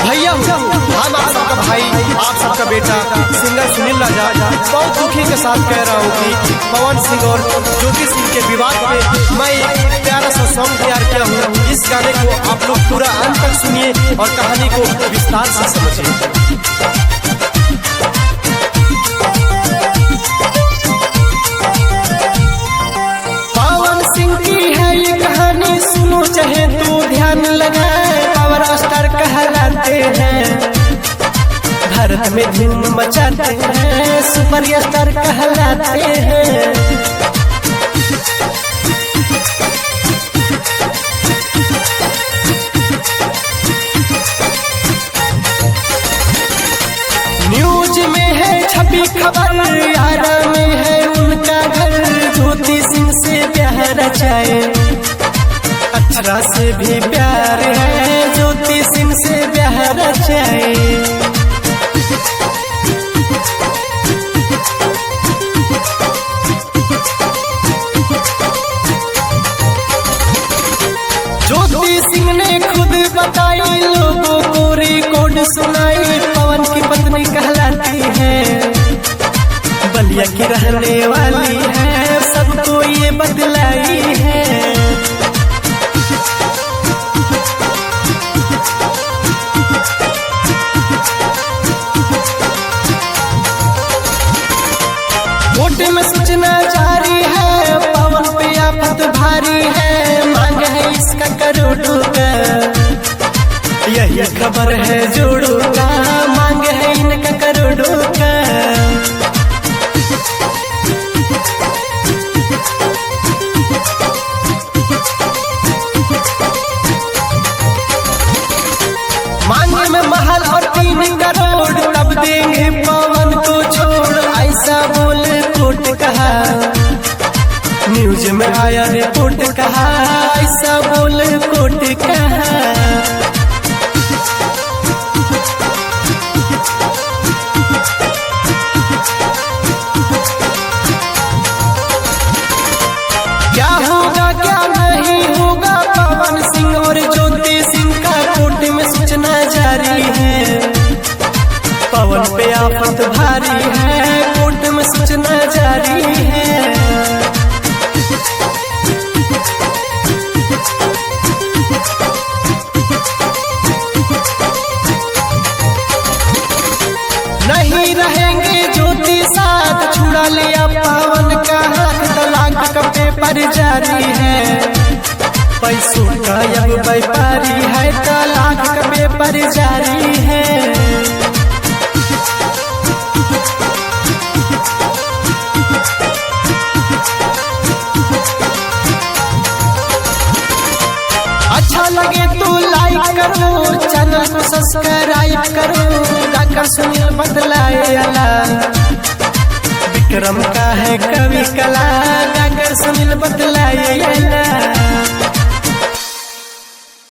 भैया हम आप सबका भाई, आप सबका बेटा सिंगर सुनील राजा बहुत दुखी के साथ कह रहा हूँ कि पवन सिंह और ज्योति सिंह के विवाद में मैं एक प्यारा सा सॉन्ग तैयार किया हूँ। इस गाने को आप लोग पूरा अंत तक सुनिए और कहानी को विस्तार से समझिए। चाहे तू ध्यान लगाए, पावर स्टार कहलाते हैं, भारत में धूम मचाते हैं, सुपर स्टार कहलाते हैं। न्यूज में है छवि खबर, यारा में है उनका घर, ज्योति सिंह से प्यार रचाए, अक्षरा से भी प्यार है, ज्योति सिंह से प्यार रचाए। ज्योति सिंह ने खुद बताई, लोगों को रिकॉर्ड सुनाई, पवन की पत्नी कहलाती है, बलिया की रहने वाली है, सबको ये बदलाई है। कोर्ट में सूचना जारी है, पवन पे आफत भारी है, मांग है इसका करोड़ों का, यही खबर है जोड़ों का, मांग है इनका करोड़ों का। मांग में महल और 3 करोड़, तब देंगे पवन को छोड़, ऐसा बोले कोर्ट कहा, न्यूज में आया रिपोर्ट कहा, ऐसा बोले कोर्ट कहा। क्या होगा क्या नहीं होगा, पवन सिंह और ज्योति सिंह का कोर्ट में सूचना जारी है, पवन पे आफत भारी है, कोर्ट में सूचना जारी है। नहीं रहेंगे ज्योति साथ, छुड़ा लिया पवन का हाथ, तलाक का पेपर जारी है, पैसों का अब व्यापारी है, तलाक का पेपर जारी है। अच्छा लगे तो लाइक करो, चैनल को सब्सक्राइब करो, गाकर सुनील बदलाए अला, विक्रम का है कवि कला, गाकर सुनील बदलाए अला।